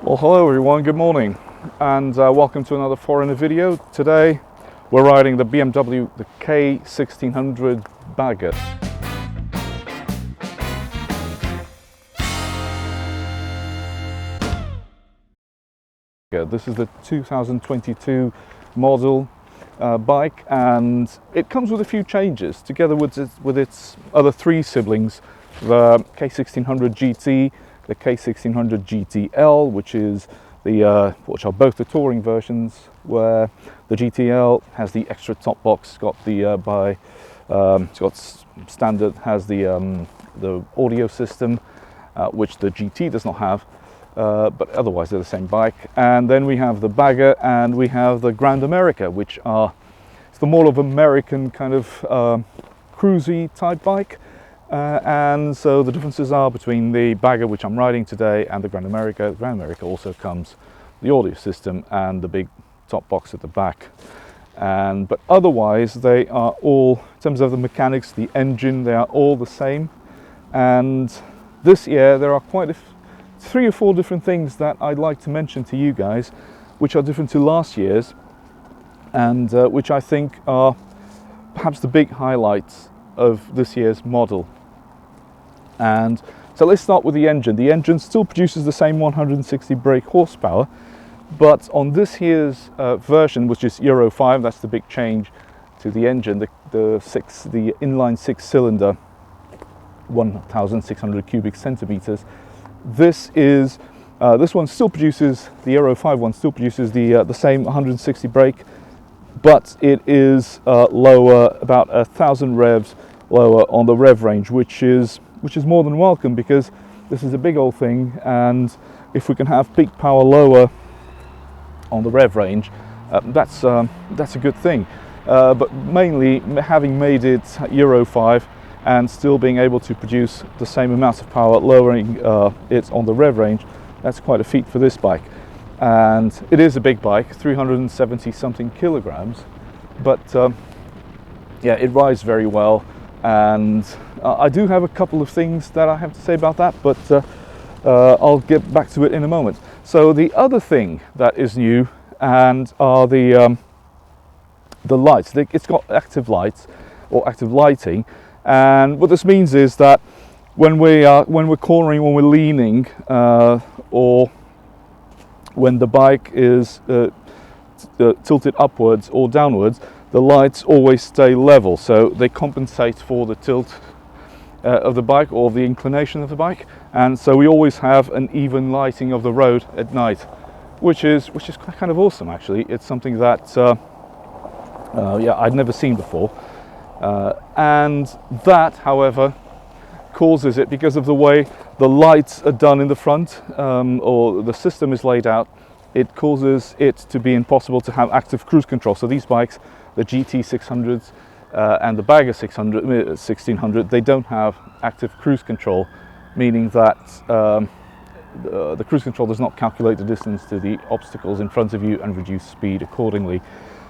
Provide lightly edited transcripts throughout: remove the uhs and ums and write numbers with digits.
Well, hello everyone, good morning, and welcome to another foreigner video. Today we're riding the BMW the K1600 B. This is the 2022 model bike, and it comes with a few changes together with its other three siblings, the K1600 GT, the K1600 GTL, which are both the touring versions, where the GTL has the extra top box, got the it's got standard, has the audio system, which the GT does not have, but otherwise they're the same bike. And then we have the Bagger and we have the Grand America, which it's the more of American kind of cruisy type bike. And so the differences are between the Bagger, which I'm riding today, and the Grand America. The Grand America also comes with the audio system and the big top box at the back. But otherwise, they are all, in terms of the mechanics, the engine, they are all the same. And this year, there are quite three or four different things that I'd like to mention to you guys, which are different to last year's, and which I think are perhaps the big highlights of this year's model. And so let's start with the engine. The engine still produces the same 160 brake horsepower, but on this year's version, which is Euro 5, that's the big change to the engine, the inline six-cylinder, 1,600 cubic centimeters. This one still produces, the Euro 5 one still produces the same 160 brake, but it is lower, about 1,000 revs lower on the rev range, which is more than welcome, because this is a big old thing, and if we can have peak power lower on the rev range, that's a good thing. But mainly, having made it Euro 5 and still being able to produce the same amount of power, lowering it on the rev range, that's quite a feat for this bike. And it is a big bike, 370 something kilograms, but yeah, it rides very well. And I do have a couple of things that I have to say about that, but I'll get back to it in a moment. So the other thing that is new and are the lights. It's got active lights or active lighting, and what this means is that when we're cornering, when we're leaning, or when the bike is tilted upwards or downwards, the lights always stay level, so they compensate for the tilt of the bike or the inclination of the bike, and so we always have an even lighting of the road at night, which is kind of awesome actually. It's something that yeah, I'd never seen before, and that, however, causes it, because of the way the lights are done in the front, or the system is laid out, it causes it to be impossible to have active cruise control. So these bikes, the GT 600s and the Bagger 1600, they don't have active cruise control, meaning that the cruise control does not calculate the distance to the obstacles in front of you and reduce speed accordingly.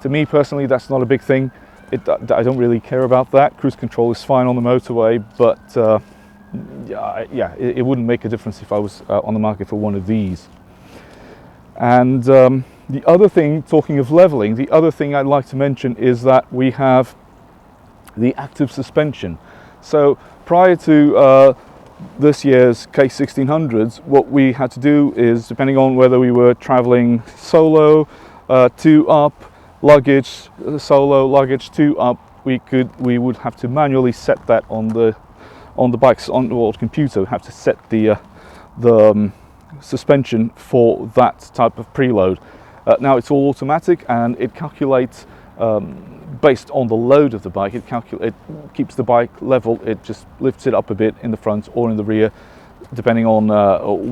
To me personally, that's not a big thing. I don't really care about that. Cruise control is fine on the motorway, but yeah, it wouldn't make a difference if I was on the market for one of these. And the other thing, talking of leveling, the other thing I'd like to mention is that we have the active suspension. So prior to this year's K1600s, what we had to do is, depending on whether we were traveling solo, two up, luggage, solo, luggage, two up, we would have to manually set that on the bikes, on the computer, have to set the suspension for that type of preload. Now it's all automatic, and it calculates based on the load of the bike. It keeps the bike level. It just lifts it up a bit in the front or in the rear, depending on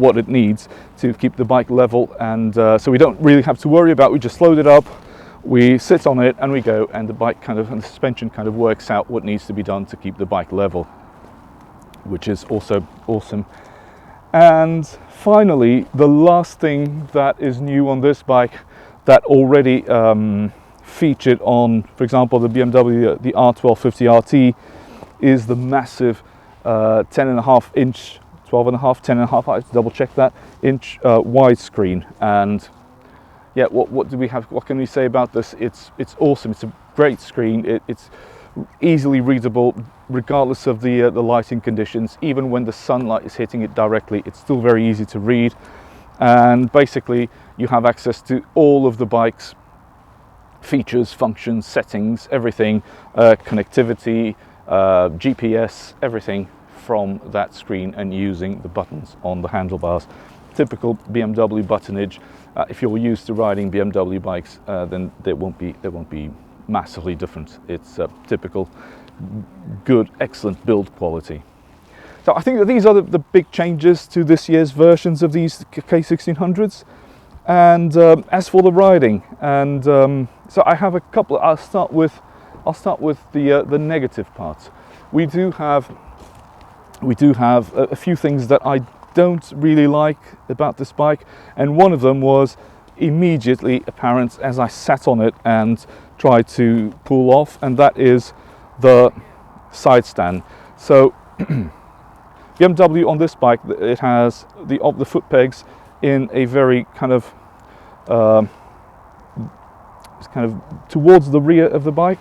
what it needs to keep the bike level. And so we don't really have to worry about. We just load it up, we sit on it, and we go. And the bike and the suspension kind of works out what needs to be done to keep the bike level, which is also awesome. And finally, the last thing that is new on this bike, that already featured on, for example, the BMW the R1250 RT, is the massive 10.5 inch 12.5, 10.5, I have to double check that, inch widescreen. And yeah, what do we have? What can we say about this? It's awesome. It's a great screen. It's easily readable regardless of the lighting conditions. Even when the sunlight is hitting it directly, it's still very easy to read. And basically you have access to all of the bike's features, functions, settings, everything, connectivity, GPS, everything from that screen, and using the buttons on the handlebars. Typical BMW buttonage. If you're used to riding BMW bikes, then they won't be massively different. It's typical, good, excellent build quality. So I think that these are the big changes to this year's versions of these K1600s. And as for the riding, and so I have a couple. I'll start with the negative parts. We do have a few things that I don't really like about this bike, and one of them was immediately apparent as I sat on it and tried to pull off, and that is the side stand. So BMW on this bike, it has the foot pegs in a very kind of towards the rear of the bike,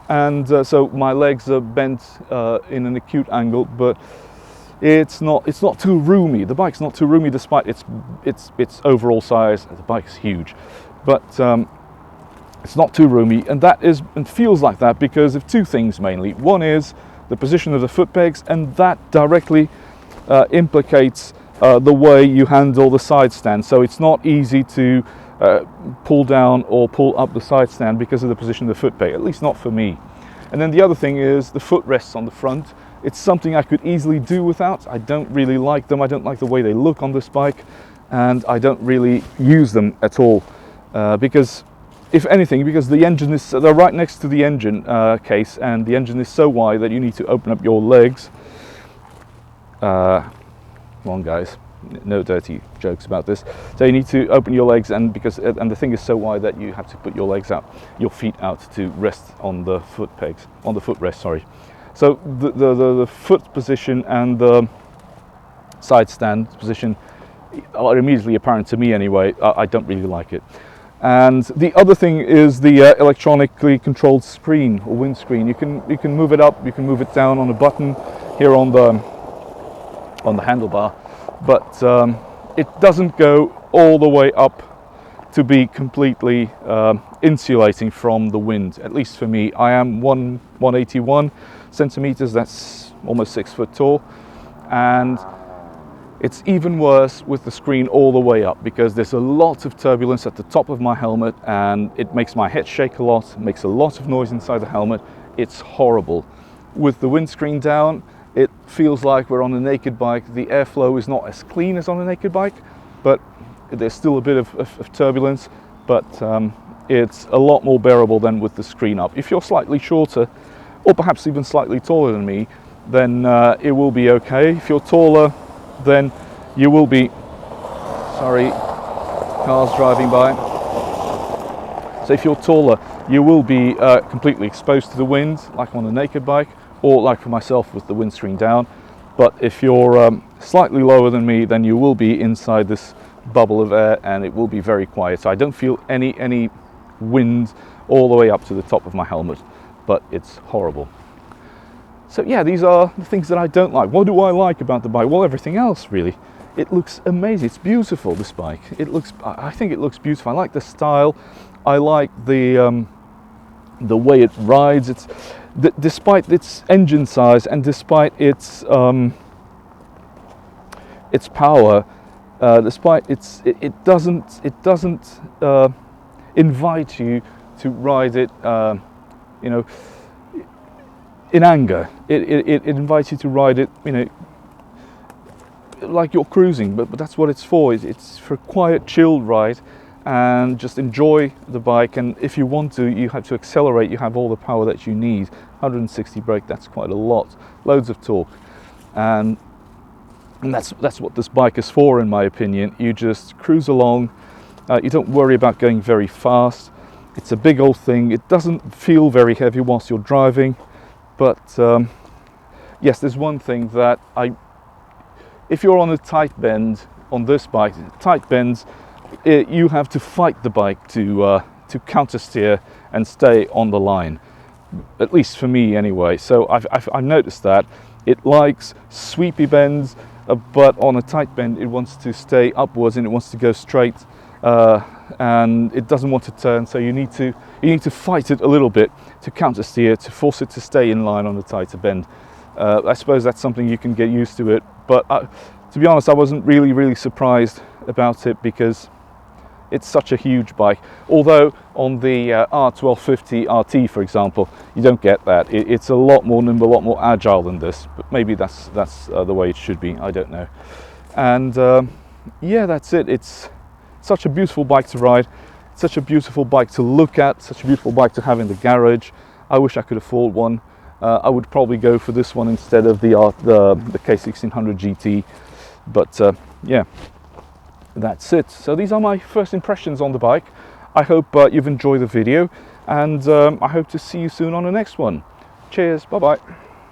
and so my legs are bent in an acute angle, but it's not too roomy. The bike's not too roomy despite its overall size. The bike's huge, but it's not too roomy, and that is and feels like that because of two things mainly. One is the position of the foot pegs, and that directly implicates the way you handle the side stand. So it's not easy to pull down or pull up the side stand because of the position of the foot peg, at least not for me. And then the other thing is the footrests on the front. It's something I could easily do without. I don't really like them. I don't like the way they look on this bike, and I don't really use them at all because, if anything, because the engine is, they're right next to the engine case, and the engine is so wide that you need to open up your legs. Come on guys, no dirty jokes about this. So you need to open your legs, and the thing is so wide that you have to put your legs out, your feet out, to rest on the foot pegs, on the footrest, sorry. So the foot position and the side stand position are immediately apparent to me anyway. I don't really like it. And the other thing is the electronically controlled screen or windscreen. You can move it up, you can move it down on a button here on the handlebar, but it doesn't go all the way up to be completely insulating from the wind. At least for me, I am 181 centimeters. That's almost 6 foot tall, and it's even worse with the screen all the way up because there's a lot of turbulence at the top of my helmet, and it makes my head shake a lot, makes a lot of noise inside the helmet. It's horrible. With the windscreen down, it feels like we're on a naked bike. The airflow is not as clean as on a naked bike, but there's still a bit of turbulence, but it's a lot more bearable than with the screen up. If you're slightly shorter, or perhaps even slightly taller than me, then it will be okay. If you're taller, then you will be, sorry, cars driving by. So if you're taller, you will be completely exposed to the wind, like on a naked bike, or like for myself with the windscreen down. But if you're slightly lower than me, then you will be inside this bubble of air, and it will be very quiet. So I don't feel any wind all the way up to the top of my helmet, but it's horrible. So yeah, these are the things that I don't like. What do I like about the bike? Well, everything else really. It looks amazing. It's beautiful, this bike. I think it looks beautiful. I like the style. I like the way it rides. Despite its engine size and despite its power, despite it doesn't invite you to ride it, you know, in anger. It invites you to ride it, you know, like you're cruising. But that's what it's for. It's for a quiet, chilled ride, and just enjoy the bike. And if you want to, you have to accelerate. You have all the power that you need. 160 brake, that's quite a lot. Loads of torque, and that's what this bike is for, in my opinion. You just cruise along. You don't worry about going very fast. It's a big old thing. It doesn't feel very heavy whilst you're driving, but yes, there's one thing that if you're on a tight bend on this bike, tight bends, you have to fight the bike to counter steer and stay on the line. At least for me anyway. So I've noticed that it likes sweepy bends, but on a tight bend it wants to stay upwards and it wants to go straight, and it doesn't want to turn. So you need to fight it a little bit to counter steer, to force it to stay in line on a tighter bend. I suppose that's something you can get used to it, but to be honest, I wasn't really surprised about it because it's such a huge bike. Although on the R1250 RT, for example, you don't get that. It's a lot more nimble, a lot more agile than this. But maybe that's the way it should be. I don't know. And yeah, that's it. It's such a beautiful bike to ride. Such a beautiful bike to look at. Such a beautiful bike to have in the garage. I wish I could afford one. I would probably go for this one instead of the K1600 GT. But yeah. That's it. So these are my first impressions on the bike. I hope you've enjoyed the video, and I hope to see you soon on the next one. Cheers, bye bye.